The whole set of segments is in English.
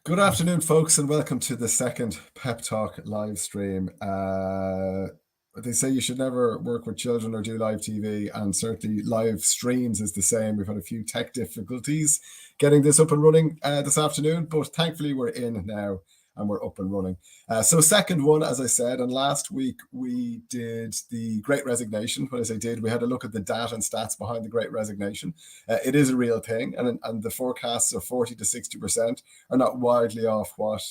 Good afternoon, folks, and welcome to the second Pep Talk live stream. They say you should never work with children or do live TV, and certainly live streams is the same. We've had a few tech difficulties getting this up and running this afternoon, but thankfully we're in now and we're up and running. So second one, as I said, and last week we did the Great Resignation. When I say did, we had a look at the data and stats behind the Great Resignation. It is a real thing, and the forecasts of 40 to 60% are not wildly off what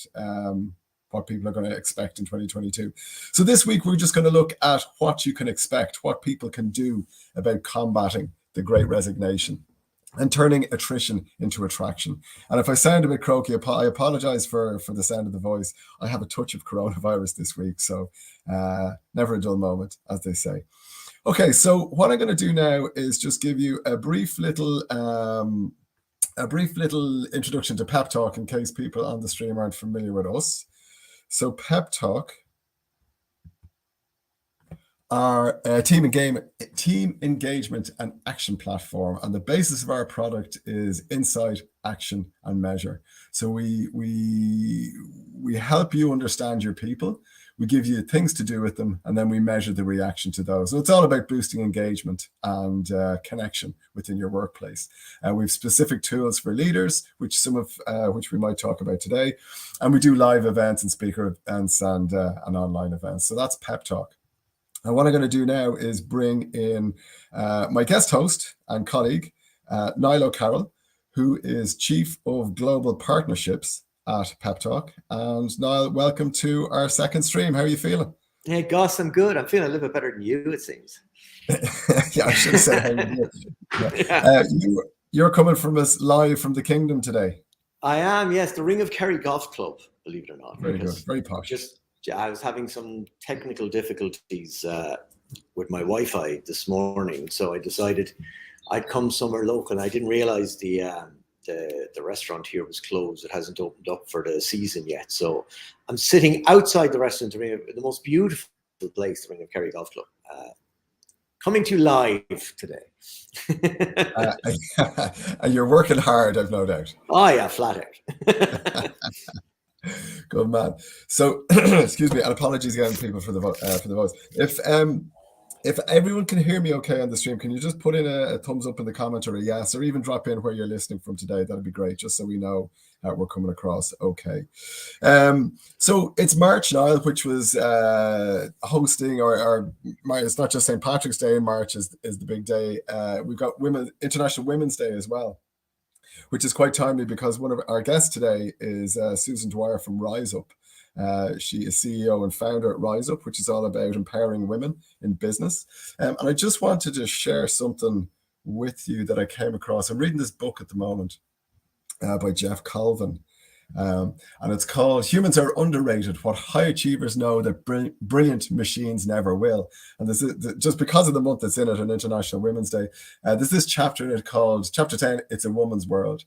people are going to expect in 2022. So this week we're just going to look at what you can expect, what people can do about combating the Great Resignation and turning attrition into attraction. And if I sound a bit croaky, I apologize for the sound of the voice. I have a touch of coronavirus this week, so never a dull moment, as they say. Okay, so what I'm going to do now is just give you a brief little introduction to Pep Talk in case people on the stream aren't familiar with us. So Pep Talk are a team engagement and action platform, and the basis of our product is insight, action, and measure. So we help you understand your people. We give you things to do with them, and then we measure the reaction to those. So it's all about boosting engagement and connection within your workplace. We have specific tools for leaders, which we might talk about today, and we do live events and speaker events and online events. So that's Pep Talk. And what I'm going to do now is bring in my guest host and colleague, Niall O'Carroll, who is Chief of Global Partnerships at Pep Talk. And Niall, welcome to our second stream. How are you feeling? Hey, Gus, I'm good. I'm feeling a little bit better than you, it seems. Yeah, I should have said how you did. Yeah. You're coming from us live from the Kingdom today. I am, yes. The Ring of Kerry Golf Club, believe it or not. Very good. Very posh. I was having some technical difficulties with my Wi-Fi this morning, so I decided I'd come somewhere local. I didn't realize the restaurant here was closed. It hasn't opened up for the season yet. So I'm sitting outside the restaurant, the most beautiful place, the Ring of Kerry Golf Club. Coming to you live today. And you're working hard, I've no doubt. Oh yeah, flat out. Good man. So, excuse me, and apologies again, people, for the voice. If everyone can hear me okay on the stream, can you just put in a thumbs up in the comment or a yes, or even drop in where you're listening from today? That'd be great, just so we know we're coming across okay. So it's March, Niall, which was hosting, or it's not just St. Patrick's Day in March is the big day. We've got International Women's Day as well, which is quite timely because one of our guests today is Susan Dwyer from Rise Up. She is CEO and founder at Rise Up, which is all about empowering women in business. And I just wanted to share something with you that I came across. I'm reading this book at the moment by Jeff Colvin. And it's called Humans Are Underrated, What High Achievers Know That Brilliant Machines Never Will. And this is just because of the month that's in it, on International Women's Day, there's this chapter in it called Chapter 10, It's a Woman's World.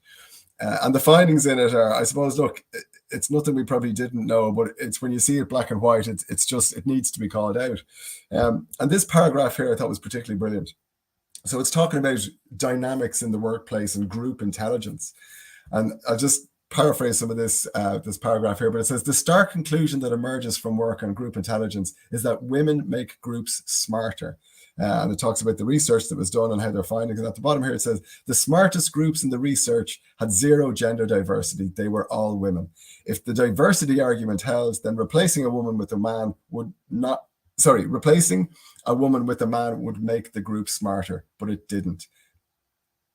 And the findings in it are, I suppose, look, it's nothing we probably didn't know, but it's when you see it black and white, it's just, it needs to be called out. And this paragraph here I thought was particularly brilliant. So it's talking about dynamics in the workplace and group intelligence. And I'll just paraphrase some of this paragraph here, but it says, the stark conclusion that emerges from work on group intelligence is that women make groups smarter. And it talks about the research that was done and how they're finding. And at the bottom here, it says, the smartest groups in the research had zero gender diversity. They were all women. If the diversity argument held, then replacing a woman with a man would make the group smarter, but it didn't.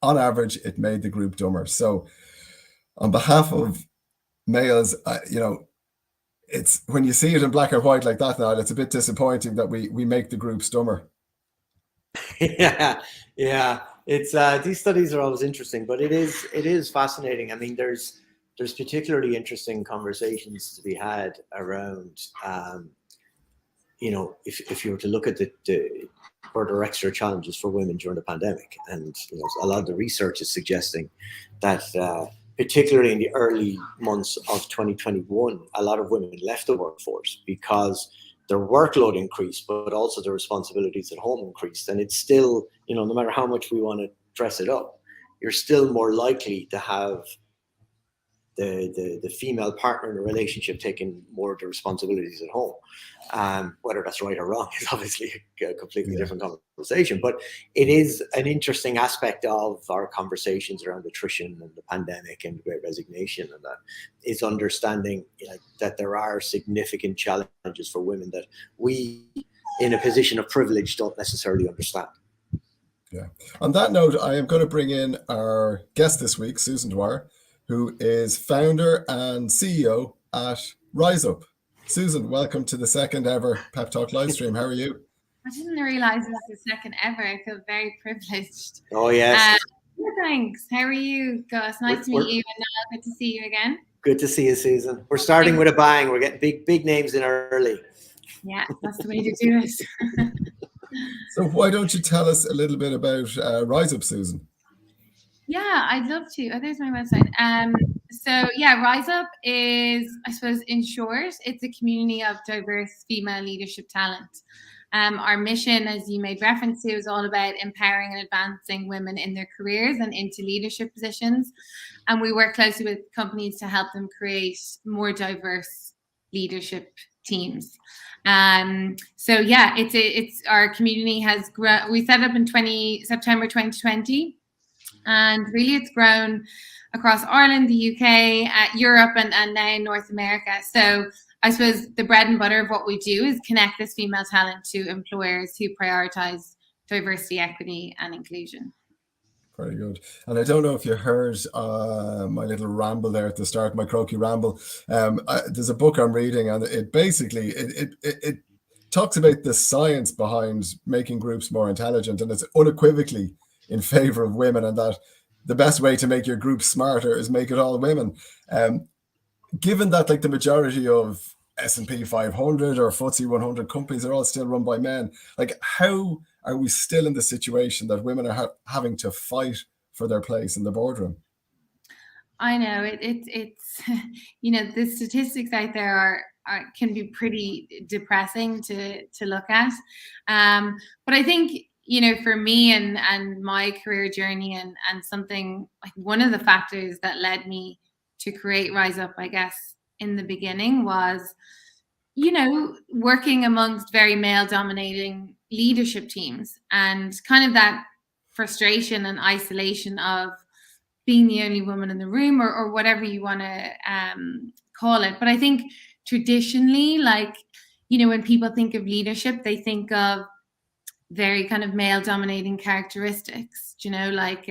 On average, it made the group dumber. So on behalf of males, it's when you see it in black and white like that now, it's a bit disappointing that we make the groups dumber. Yeah. It's these studies are always interesting, but it is fascinating. I mean, there's particularly interesting conversations to be had around, if you were to look at were there extra challenges for women during the pandemic, and a lot of the research is suggesting that particularly in the early months of 2021, a lot of women left the workforce because their workload increased, but also the responsibilities at home increased. And it's still, no matter how much we want to dress it up, you're still more likely to have the female partner in a relationship taking more of the responsibilities at home. Whether that's right or wrong is obviously a completely different conversation, but it is an interesting aspect of our conversations around attrition and the pandemic and the Great Resignation, and that is understanding, you know, that there are significant challenges for women that we in a position of privilege don't necessarily understand. Yeah. On that note, I am going to bring in our guest this week, Susan Dwyer, who is founder and CEO at Rise Up. Susan, welcome to the second ever Pep Talk live stream. How are you? I didn't realize it was the second ever. I feel very privileged. Oh, yes. Thanks. How are you, Gus? Nice to meet you, and good to see you again. Good to see you, Susan. We're starting with a bang. We're getting big names in early. Yeah, that's the way to do it. So why don't you tell us a little bit about Rise Up, Susan? Yeah, I'd love to. Oh, there's my website. So yeah, Rise Up is, I suppose, in short, it's a community of diverse female leadership talent. Our mission, as you made reference to, is all about empowering and advancing women in their careers and into leadership positions. And we work closely with companies to help them create more diverse leadership teams. So yeah, it's our community has grown. We set up in September 2020, and really it's grown across Ireland, the UK, Europe, and now North America. So I suppose the bread and butter of what we do is connect this female talent to employers who prioritize diversity, equity, and inclusion. Very good. And I don't know if you heard my little ramble there at the start, my croaky ramble. There's a book I'm reading, and it basically it talks about the science behind making groups more intelligent, and it's unequivocally in favor of women, and that the best way to make your group smarter is make it all women. Given that, like, the majority of S&P 500 or FTSE 100 companies are all still run by men, like, how are we still in the situation that women are having to fight for their place in the boardroom? I know it's you know, the statistics out there can be pretty depressing to look at, but I think, you know, for me and my career journey and something like one of the factors that led me to create Rise Up, I guess, in the beginning was, you know, working amongst very male dominating leadership teams and kind of that frustration and isolation of being the only woman in the room, or whatever you want to call it. But I think traditionally, like, you know, when people think of leadership, they think of very kind of male dominating characteristics, you know, like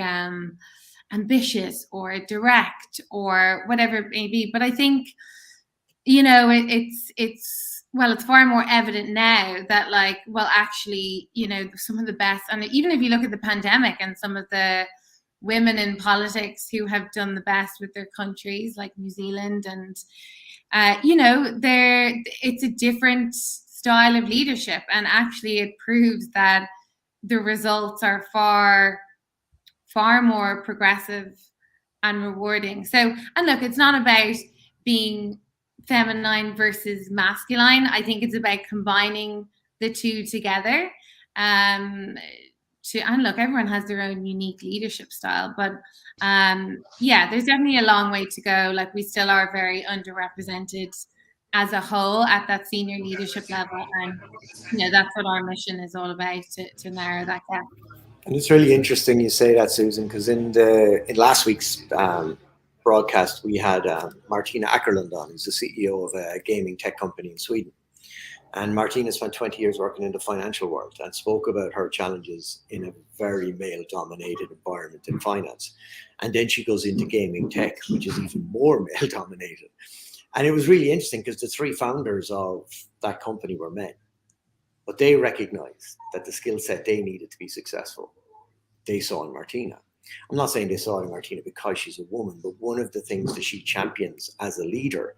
ambitious or direct or whatever it may be. But I think, you know, it's far more evident now that, like, well, actually, you know, some of the best, and even if you look at the pandemic and some of the women in politics who have done the best with their countries, like New Zealand, and you know, it's a different style of leadership, and actually it proves that the results are far more progressive and rewarding. So, and look, it's not about being feminine versus masculine. I think it's about combining the two together. And look, everyone has their own unique leadership style, but yeah, there's definitely a long way to go. Like, we still are very underrepresented as a whole at that senior leadership level, and you know, that's what our mission is all about, to narrow that gap. And it's really interesting you say that, Susan, because in last week's broadcast we had Martina Ackerlund on, who's the CEO of a gaming tech company in Sweden. And Martina spent 20 years working in the financial world and spoke about her challenges in a very male-dominated environment in finance. And then she goes into gaming tech, which is even more male-dominated. And it was really interesting because the three founders of that company were men. But they recognized that the skill set they needed to be successful, they saw in Martina. I'm not saying they saw it in Martina because she's a woman, but one of the things that she champions as a leader,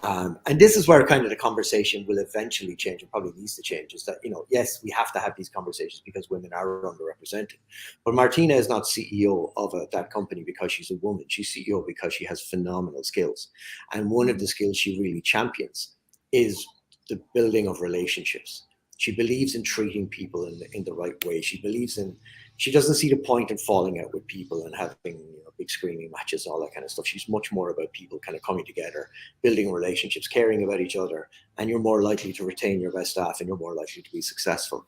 and this is where kind of the conversation will eventually change, and probably needs to change, is that, you know, yes, we have to have these conversations because women are underrepresented. But Martina is not CEO of that company because she's a woman. She's CEO because she has phenomenal skills. And one of the skills she really champions is the building of relationships. She believes in treating people in the right way. She doesn't see the point in falling out with people and having, you know, big screaming matches, all that kind of stuff. She's much more about people kind of coming together, building relationships, caring about each other, and you're more likely to retain your best staff, and you're more likely to be successful.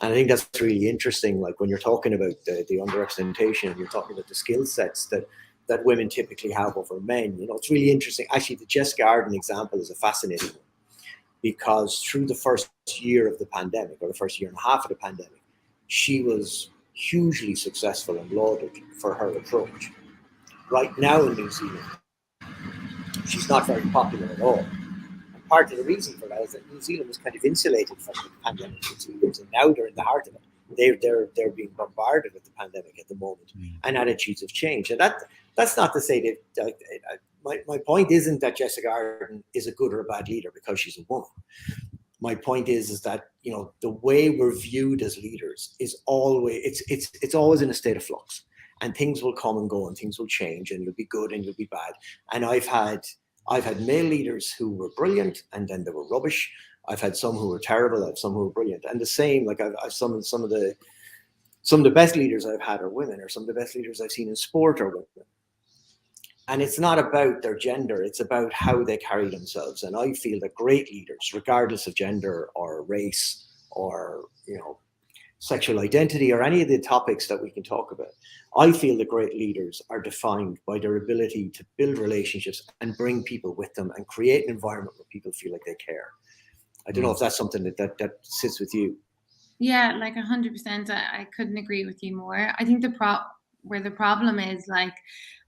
And I think that's really interesting. Like when you're talking about the underrepresentation, and you're talking about the skill sets that women typically have over men, you know, it's really interesting. Actually, the Jessica Arden example is a fascinating one, because through the first year of the pandemic, or the first year and a half of the pandemic, she was hugely successful and lauded for her approach. Right now in New Zealand, she's not very popular at all. And part of the reason for that is that New Zealand was kind of insulated from the pandemic for 2 years, and now they're in the heart of it. They're being bombarded with the pandemic at the moment, and attitudes have changed. And that's not to say that my point isn't that Jessica Arden is a good or a bad leader because she's a woman. My point is that, you know, the way we're viewed as leaders is always it's always in a state of flux, and things will come and go, and things will change, and you'll be good and you'll be bad. And I've had male leaders who were brilliant, and then they were rubbish. I've had some who were terrible. I have some who were brilliant, and the same. Like I've some of the best leaders I've had are women, or some of the best leaders I've seen in sport are women. And it's not about their gender, it's about how they carry themselves. And I feel that great leaders, regardless of gender or race or, you know, sexual identity or any of the topics that we can talk about, I feel that great leaders are defined by their ability to build relationships and bring people with them and create an environment where people feel like they care. I don't know if that's something that sits with you. Yeah, like 100%. I couldn't agree with you more. I think where the problem is, like,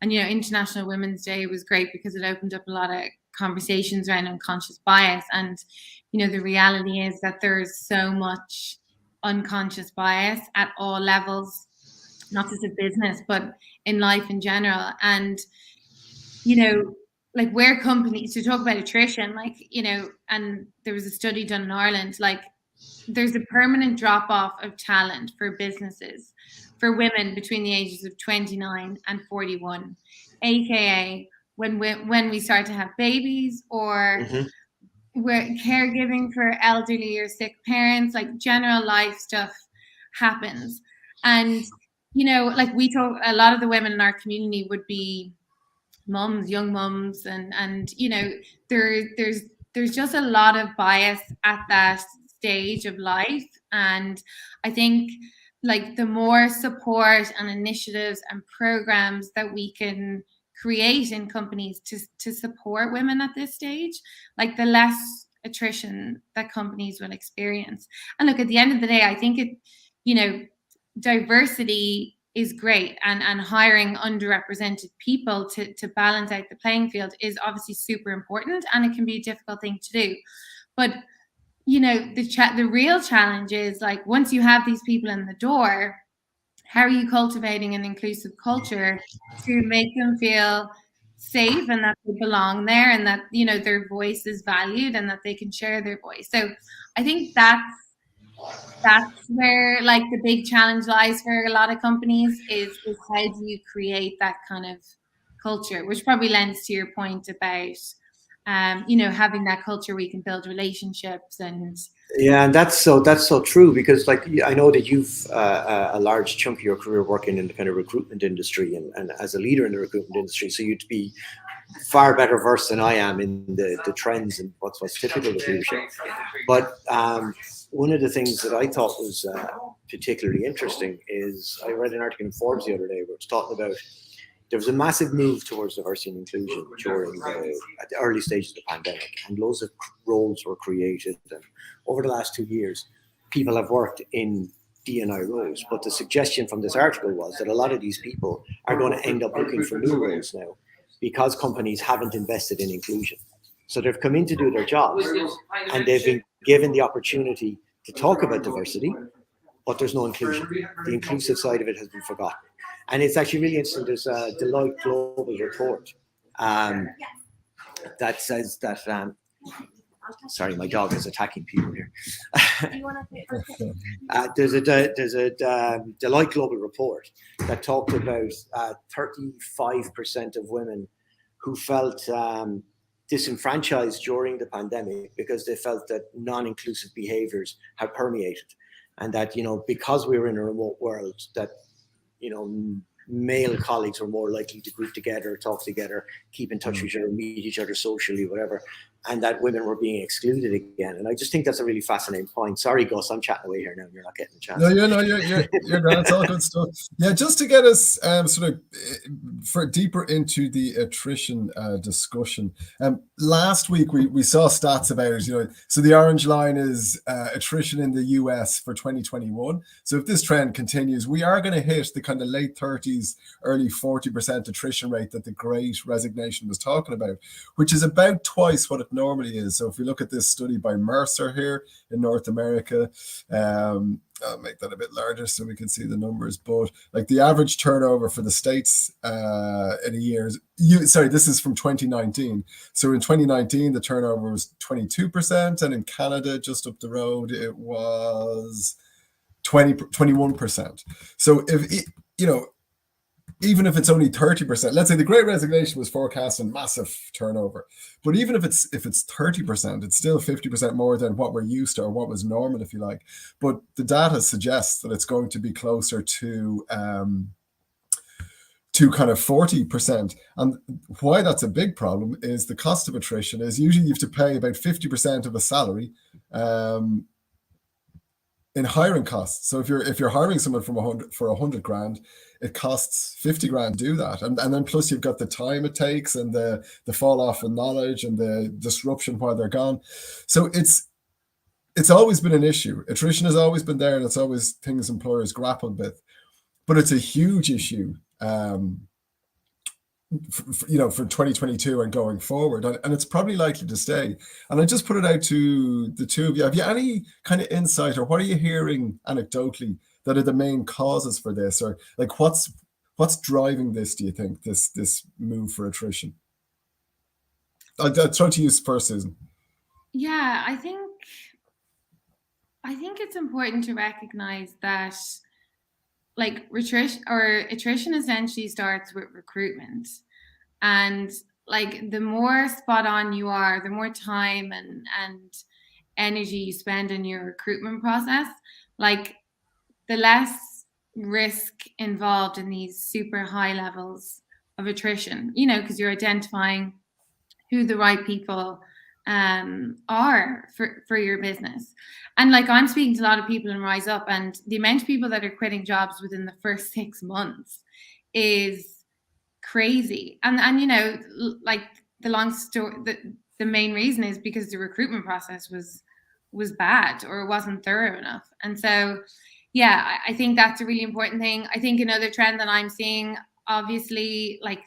and you know, International Women's Day was great because it opened up a lot of conversations around unconscious bias. And you know, the reality is that there's so much unconscious bias at all levels, not just in business, but in life in general. And you know, like where companies, to talk about attrition, like, you know, and there was a study done in Ireland, like there's a permanent drop off of talent for businesses for women between the ages of 29 and 41, aka when we start to have babies, or we're caregiving for elderly or sick parents, like general life stuff happens. And you know, like we talk, a lot of the women in our community would be mums, young mums, and you know, there's just a lot of bias at that stage of life. And I think like the more support and initiatives and programs that we can create in companies to support women at this stage, like the less attrition that companies will experience. And look, at the end of the day, I think it, you know, diversity is great, and hiring underrepresented people to balance out the playing field is obviously super important, and it can be a difficult thing to do. But you know, the real challenge is, like, once you have these people in the door, how are you cultivating an inclusive culture to make them feel safe and that they belong there, and that, you know, their voice is valued and that they can share their voice. So I think that's where like the big challenge lies for a lot of companies, is how do you create that kind of culture, which probably lends to your point about you know, having that culture where you can build relationships. And yeah, and that's so true, because like I know that you've a large chunk of your career working in the kind of recruitment industry, and as a leader in the recruitment industry, so you'd be far better versed than I am in the trends and what's typical of leadership. But one of the things that I thought was particularly interesting is I read an article in Forbes the other day where it's talking about there was a massive move towards diversity and inclusion at the early stages of the pandemic, and loads of roles were created. And over the last 2 years, people have worked in D&I roles. But the suggestion from this article was that a lot of these people are going to end up looking for new roles now, because companies haven't invested in inclusion. So they've come in to do their jobs, and they've been given the opportunity to talk about diversity, but there's no inclusion. The inclusive side of it has been forgotten. And it's actually really interesting. There's a Deloitte Global report that says that, sorry, my dog is attacking people here. There's a Deloitte Global report that talked about 35% of women who felt disenfranchised during the pandemic because they felt that non-inclusive behaviors have permeated, and that, you know, because we were in a remote world, that, you know, male colleagues were more likely to group together, talk together, keep in touch with each other, meet each other socially, whatever, and that women were being excluded again. And I just think that's a really fascinating point. Sorry, Gus, I'm chatting away here now. You're not getting a chance. No, you're grand. It's all good stuff. Yeah, just to get us sort of for deeper into the attrition discussion. Last week we saw stats about it. So the orange line is attrition in the US for 2021. So if this trend continues, we are going to hit the kind of late 30s, early 40% attrition rate that the Great Resignation was talking about, which is about twice what it normally is. So if we look at this study by Mercer here in North America, I'll make that a bit larger so we can see the numbers, but like the average turnover for the States in a year this is from 2019. So in 2019, the turnover was 22%, and in Canada, just up the road, it was 21%. So if even if it's only 30%, let's say the Great Resignation was forecasting massive turnover, but even if it's 30%, it's still 50% more than what we're used to, or what was normal, if you like. But the data suggests that it's going to be closer to kind of 40%. And why that's a big problem is the cost of attrition is usually you have to pay about 50% of a salary in hiring costs. So if you're hiring someone for 100 grand, it costs 50 grand to do that, and then plus you've got the time it takes, and the fall off in knowledge, and the disruption while they're gone. So it's always been an issue. Attrition has always been there, and it's always things employers grapple with, but it's a huge issue for 2022 and going forward, and it's probably likely to stay. And I just put it out to the two of you. Have you any kind of insight, or what are you hearing anecdotally that are the main causes for this, or like what's driving this, do you think, this move for attrition? I'll try to use first, Susan. Yeah, I think it's important to recognize that like attrition essentially starts with recruitment, and like the more spot on you are, the more time and energy you spend in your recruitment process, like the less risk involved in these super high levels of attrition, because you're identifying who the right people are for your business. And like I'm speaking to a lot of people in Rise Up, and the amount of people that are quitting jobs within the first 6 months is crazy. And like the long story, the main reason is because the recruitment process was bad, or it wasn't thorough enough. And so yeah, I think that's a really important thing. I think another trend that I'm seeing, obviously, like,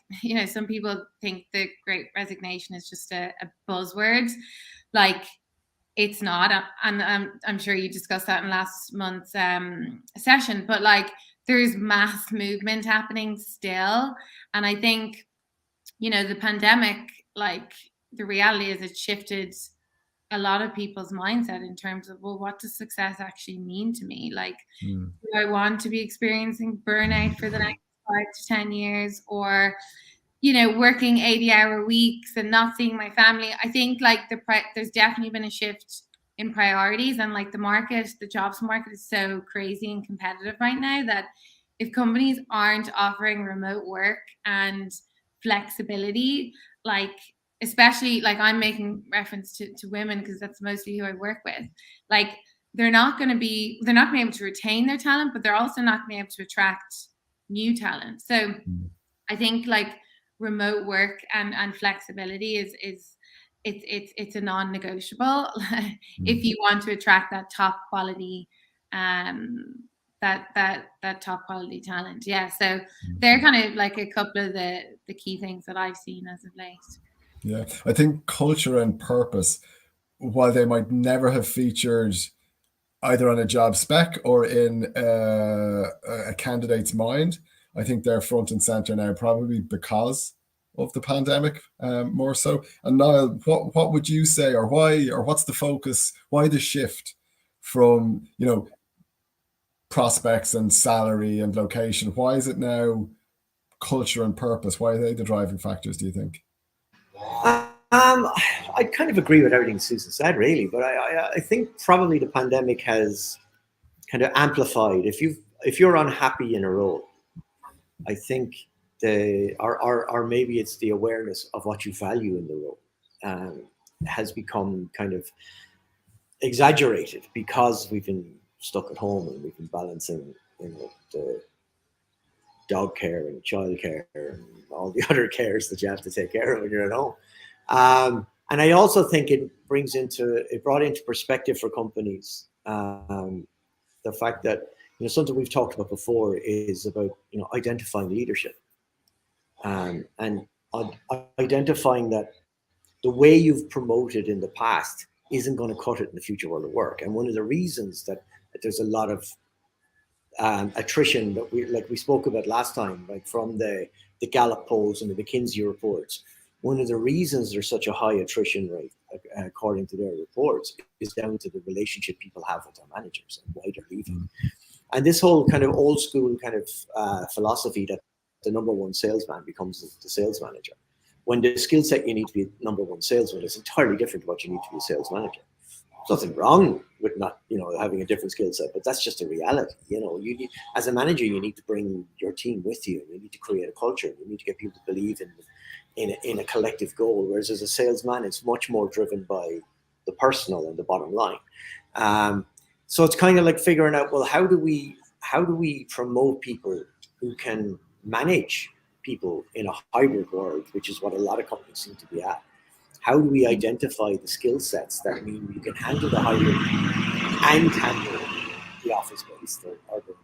some people think the Great Resignation is just a buzzword. Like, it's not. And I'm sure you discussed that in last month's session, but like there's mass movement happening still. And I think, the pandemic, like the reality is it shifted a lot of people's mindset in terms of, well, what does success actually mean to me? Like, do I want to be experiencing burnout for the next 5 to 10 years, or, working 80-hour weeks and not seeing my family? I think like there's definitely been a shift in priorities, and like the jobs market is so crazy and competitive right now that if companies aren't offering remote work and flexibility, like, especially like I'm making reference to women because that's mostly who I work with, like they're not going to be able to retain their talent, but they're also not going to be able to attract new talent. So I think like remote work and flexibility is it's a non-negotiable if you want to attract that top quality that top quality talent. Yeah, so they're kind of like a couple of the key things that I've seen as of late. Yeah, I think culture and purpose, while they might never have featured either on a job spec or in a candidate's mind, I think they're front and center now, probably because of the pandemic, more so. And Niall, what would you say, or why, or what's the focus? Why the shift from prospects and salary and location? Why is it now culture and purpose? Why are they the driving factors, do you think? I kind of agree with everything Susan said, really, but I think probably the pandemic has kind of amplified. If you're unhappy in a role, I think or maybe it's the awareness of what you value in the role has become kind of exaggerated because we've been stuck at home and we've been balancing, the dog care and child care and all the other cares that you have to take care of when you're at home. And I also think it brought into perspective for companies the fact that, something we've talked about before is about, identifying leadership and identifying that the way you've promoted in the past isn't going to cut it in the future world of work. And one of the reasons that there's a lot of attrition that we spoke about last time, like from the Gallup polls and the McKinsey reports, one of the reasons there's such a high attrition rate, according to their reports, is down to the relationship people have with their managers and why they're leaving. And this whole kind of old school kind of philosophy that the number one salesman becomes the sales manager, when the skill set you need to be number one salesman is entirely different to what you need to be a sales manager. There's nothing wrong with not, having a different skill set, but that's just a reality. You need, as a manager, you need to bring your team with you. You need to create a culture. You need to get people to believe in a collective goal. Whereas as a salesman, it's much more driven by the personal and the bottom line. So it's kind of like figuring out, well, how do we promote people who can manage people in a hybrid world, which is what a lot of companies seem to be at? How do we identify the skill sets that mean you can handle the hybrid and handle the office-based or the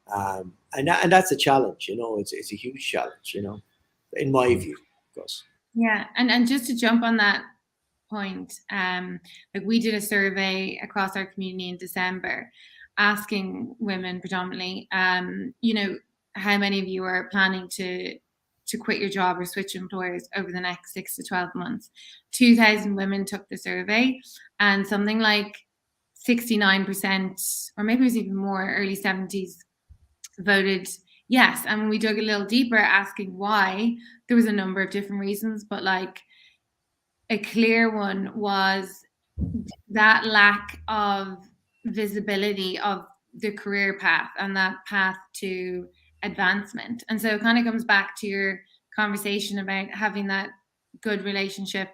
remote? And that's a challenge, it's a huge challenge, in my view, Gus. Yeah, and just to jump on that point, like we did a survey across our community in December, asking women predominantly, how many of you are planning to quit your job or switch employers over the next 6 to 12 months. 2,000 women took the survey, and something like 69%, or maybe it was even more, early 70s, voted yes. And when we dug a little deeper, asking why, there was a number of different reasons, but like a clear one was that lack of visibility of the career path and that path to advancement. And so it kind of comes back to your conversation about having that good relationship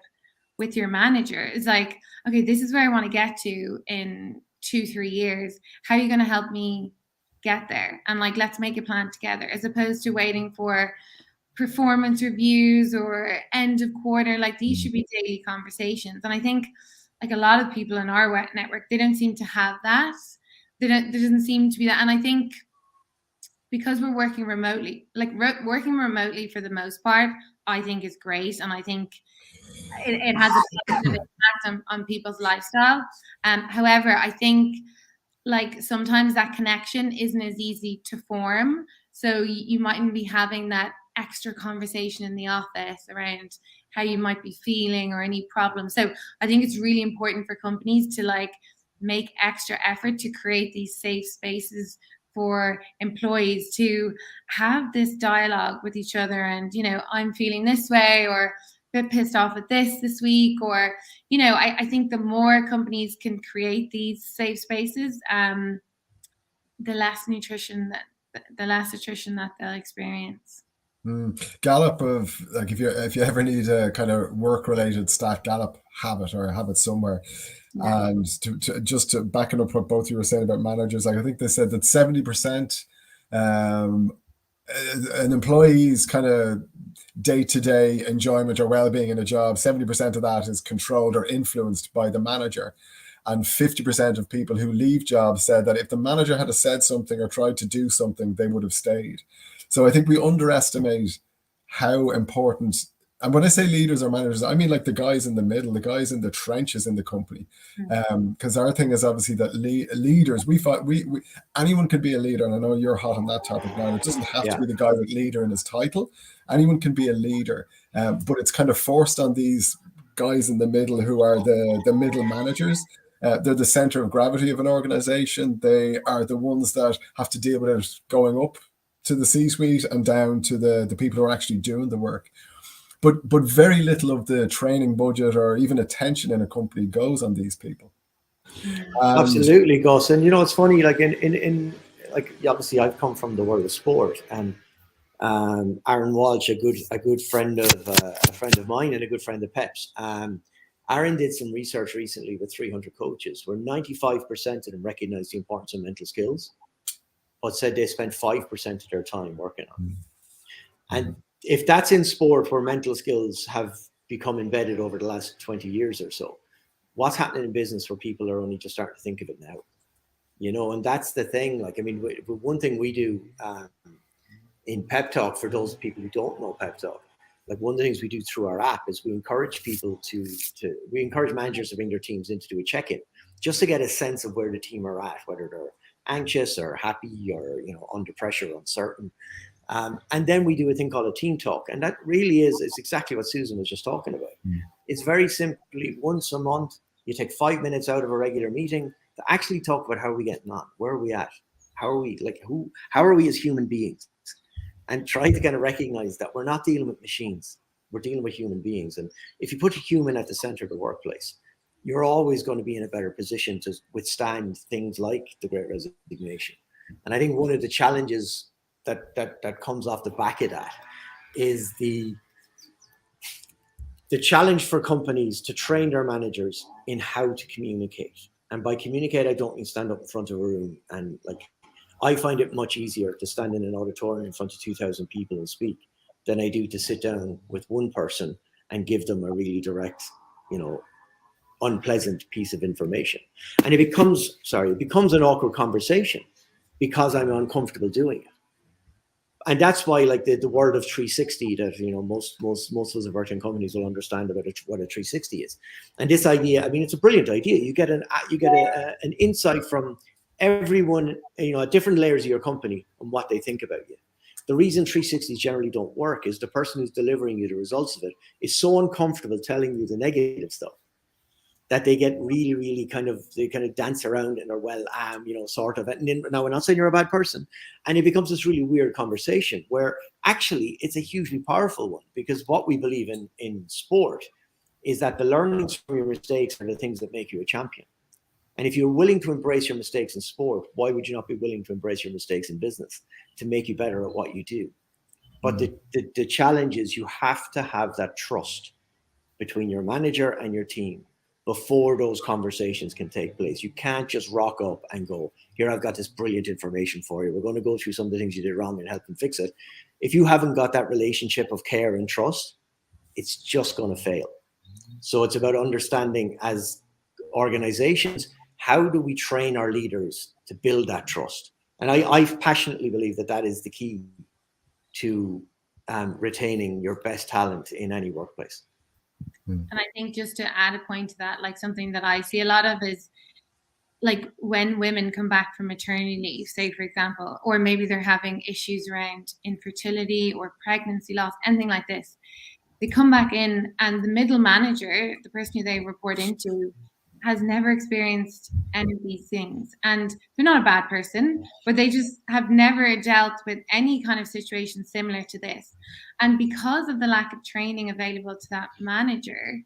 with your manager. It's like, okay, this is where I want to get to in 2-3 years. How are you going to help me get there? And like, let's make a plan together, as opposed to waiting for performance reviews or end of quarter. Like, these should be daily conversations. And I think like a lot of people in our network, they don't seem to have that. There doesn't seem to be that. And I think because we're working remotely, working remotely for the most part, I think is great. And I think it has a positive impact on people's lifestyle. However, I think like sometimes that connection isn't as easy to form. So you mightn't be having that extra conversation in the office around how you might be feeling or any problems. So I think it's really important for companies to like make extra effort to create these safe spaces for employees to have this dialogue with each other. And, I'm feeling this way, or a bit pissed off at this week, or, I think the more companies can create these safe spaces, the less attrition that they'll experience. Gallup of like, if you ever need a kind of work-related stat, Gallup have it somewhere. Yeah. And to backing up what both you were saying about managers, like I think they said that 70% an employee's kind of day-to-day enjoyment or well-being in a job, 70% of that is controlled or influenced by the manager. And 50% of people who leave jobs said that if the manager had said something or tried to do something, they would have stayed. So I think we underestimate how important, and when I say leaders or managers, I mean like the guys in the middle, the guys in the trenches in the company. Because our thing is obviously that leaders, we anyone can be a leader, and I know you're hot on that topic now. It doesn't have to be the guy with leader in his title. Anyone can be a leader, but it's kind of forced on these guys in the middle who are the middle managers. They're the center of gravity of an organization. They are the ones that have to deal with it going up to the C-suite and down to the people who are actually doing the work. But very little of the training budget or even attention in a company goes on these people. Absolutely, Gus. And it's funny, like in like obviously I've come from the world of sport, and Aaron Walsh, a good friend of mine and a good friend of Pep's. Aaron did some research recently with 300 coaches, where 95% of them recognized the importance of mental skills, but said they spent 5% of their time working on it. And if that's in sport, where mental skills have become embedded over the last 20 years or so, what's happening in business where people are only just starting to think of it now? And that's the thing. Like, I mean, one thing we do in Pep Talk, for those people who don't know Pep Talk, like one of the things we do through our app is we encourage people we encourage managers to bring their teams in to do a check-in, just to get a sense of where the team are at, whether they're anxious or happy or, under pressure, uncertain. And then we do a thing called a team talk. And that really is exactly what Susan was just talking about. It's very simply once a month, you take 5 minutes out of a regular meeting to actually talk about how are we getting on, where are we at, how are we, how are we as human beings? And try to kind of recognize that we're not dealing with machines, we're dealing with human beings. And if you put a human at the center of the workplace, you're always going to be in a better position to withstand things like the Great Resignation. And I think one of the challenges that comes off the back of that is the challenge for companies to train their managers in how to communicate. And by communicate, I don't mean stand up in front of a room and I find it much easier to stand in an auditorium in front of 2,000 people and speak than I do to sit down with one person and give them a really direct, unpleasant piece of information. And it becomes an awkward conversation because I'm uncomfortable doing it. And that's why, like, the word of 360 that, most of us working companies will understand about what a 360 is. And this idea, I mean, it's a brilliant idea. You get an insight from everyone, at different layers of your company and what they think about you. The reason 360s generally don't work is the person who's delivering you the results of it is so uncomfortable telling you the negative stuff that they get really, really kind of dance around and are sort of. And now, we're not saying you're a bad person. And it becomes this really weird conversation where actually it's a hugely powerful one, because what we believe in sport is that the learnings from your mistakes are the things that make you a champion. And if you're willing to embrace your mistakes in sport, why would you not be willing to embrace your mistakes in business to make you better at what you do? But the challenge is you have to have that trust between your manager and your team before those conversations can take place. You can't just rock up and go, here, I've got this brilliant information for you. We're going to go through some of the things you did wrong and help them fix it. If you haven't got that relationship of care and trust, it's just going to fail. So it's about understanding, as organizations, how do we train our leaders to build that trust? And I passionately believe that is the key to retaining your best talent in any workplace. And I think, just to add a point to that, like, something that I see a lot of is, like, when women come back from maternity leave, say, for example, or maybe they're having issues around infertility or pregnancy loss, anything like this, they come back in and the middle manager, the person who they report into, has never experienced any of these things. And they're not a bad person, but they just have never dealt with any kind of situation similar to this. And because of the lack of training available to that manager,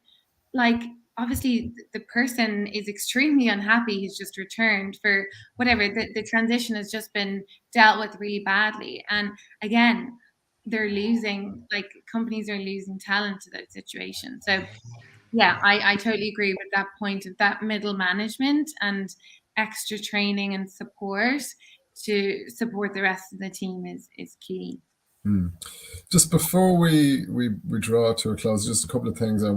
like, obviously the person is extremely unhappy. He's just returned for whatever. The transition has just been dealt with really badly. And again, they're losing, like, companies are losing talent to that situation. So yeah, I totally agree with that point of that middle management and extra training and support to support the rest of the team is key. Just before we draw to a close, just a couple of things I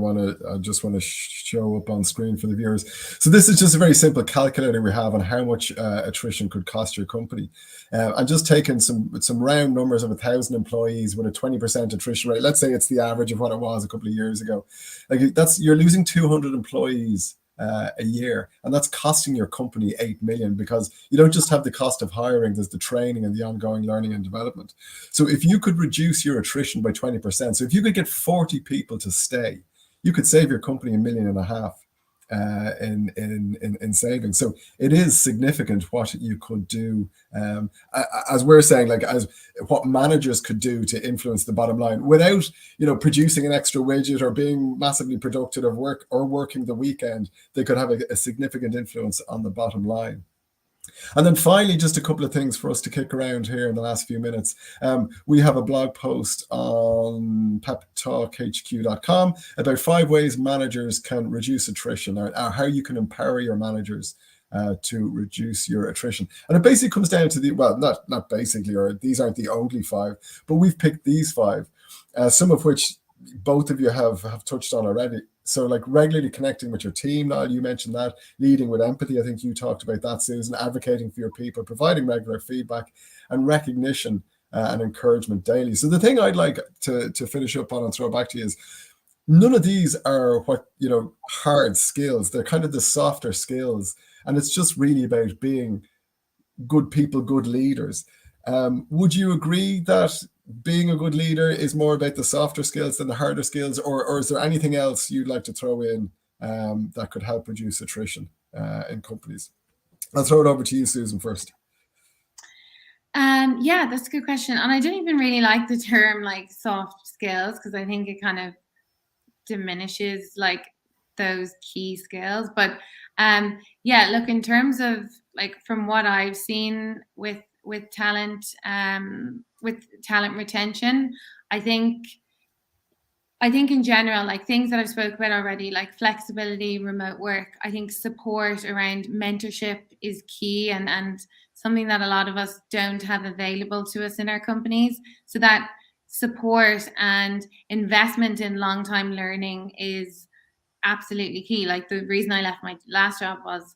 just want to show up on screen for the viewers. So this is just a very simple calculator we have on how much attrition could cost your company. I'm just taking some round numbers of 1,000 employees with a 20% attrition rate. Let's say it's the average of what it was a couple of years ago. Like, you're losing 200 employees a year, and that's costing your company 8 million, because you don't just have the cost of hiring, there's the training and the ongoing learning and development. So if you could reduce your attrition by 20%, so if you could get 40 people to stay, you could save your company $1.5 million in savings. So it is significant what you could do, as we're saying, like, as what managers could do to influence the bottom line without, producing an extra widget or being massively productive or working the weekend. They could have a significant influence on the bottom line. And then finally, just a couple of things for us to kick around here in the last few minutes. We have a blog post on peptalkhq.com about 5 ways managers can reduce attrition, or how you can empower your managers to reduce your attrition. And it basically comes down to not basically, or these aren't the only 5, but we've picked these 5, some of which both of you have touched on already. So like regularly connecting with your team, Niall, you mentioned that. Leading with empathy, I think you talked about that, Susan. Advocating for your people, providing regular feedback, and recognition and encouragement daily. So the thing I'd like to finish up on and throw back to you is, none of these are hard skills. They're kind of the softer skills. And it's just really about being good people, good leaders. Would you agree that being a good leader is more about the softer skills than the harder skills, or is there anything else you'd like to throw in that could help reduce attrition in companies? I'll throw it over to you, Susan, first. Yeah, that's a good question. And I don't even really like the term like soft skills, because I think it kind of diminishes like those key skills. But yeah, look, in terms of like from what I've seen with talent retention, I think in general, like things that I've spoken about already, like flexibility, remote work, I think support around mentorship is key, and something that a lot of us don't have available to us in our companies. So that support and investment in long-time learning is absolutely key. Like the reason I left my last job was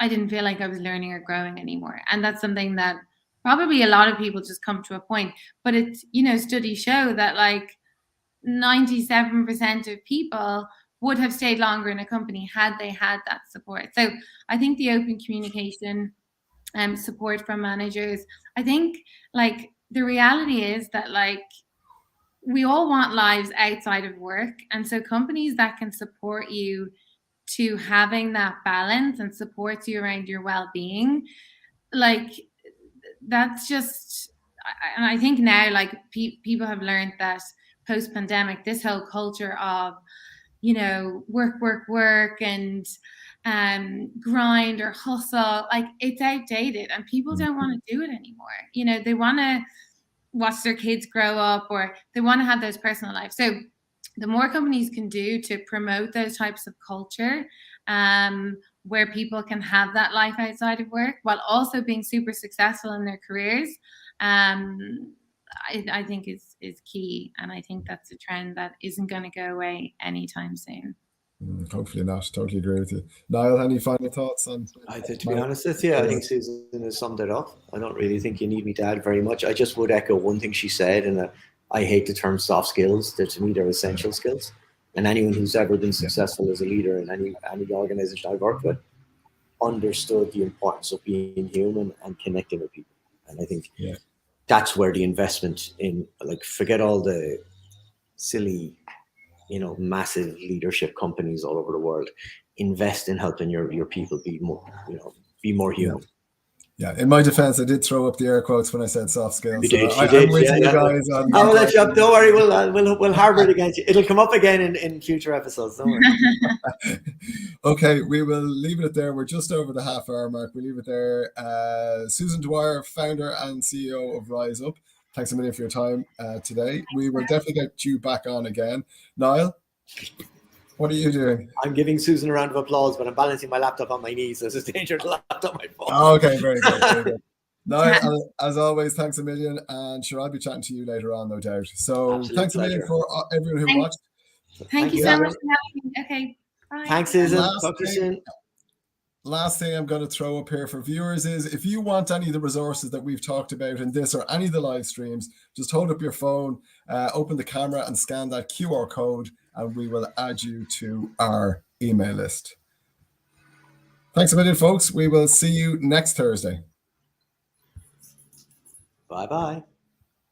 I didn't feel like I was learning or growing anymore. And that's something that probably a lot of people just come to a point. But it's, studies show that like 97% of people would have stayed longer in a company had they had that support. So I think the open communication and support from managers, I think like the reality is that like we all want lives outside of work. And so companies that can support you to having that balance and supports you around your well-being, like that's just, and I think now like people have learned that post-pandemic, this whole culture of, work and grind or hustle, like it's outdated and people don't want to do it anymore. They want to watch their kids grow up, or they want to have those personal lives. So the more companies can do to promote those types of culture, where people can have that life outside of work while also being super successful in their careers, I think is key. And I think that's a trend that isn't going to go away anytime soon. Hopefully not. Totally agree with you. Niall, any final thoughts on? To be honest with you, I think Susan has summed it up. I don't really think you need me to add very much. I just would echo one thing she said, and I hate the term soft skills. To me, they're essential skills. And anyone who's ever been successful as a leader in any organization I've worked with understood the importance of being human and connecting with people. And I think that's where the investment in, like, forget all the silly, massive leadership companies all over the world. Invest in helping your people be more human. Yeah, in my defense, I did throw up the air quotes when I said soft skills. You did. I'm with you guys on I'll let you up. Don't worry, we'll harbour it against you. It'll come up again in future episodes. Don't worry. Okay, we will leave it there. We're just over the half-hour mark. We leave it there. Susan Dwyer, founder and CEO of Rise Up. Thanks a million for your time today. We will definitely get you back on again. Niall, what are you doing? I'm giving Susan a round of applause, but I'm balancing my laptop on my knees. So it's a danger to the laptop on my phone. Oh, okay, very good. Very good. Niall, as always, thanks a million. And sure, I'll be chatting to you later on, no doubt. So thanks a million for everyone who watched. Thank you so much for having me. Okay, bye. Thanks, Susan. Talk to you soon. Last thing I'm going to throw up here for viewers is, if you want any of the resources that we've talked about in this or any of the live streams, just hold up your phone, open the camera and scan that QR code, and we will add you to our email list. Thanks a million, folks. We will see you next Thursday. Bye-bye.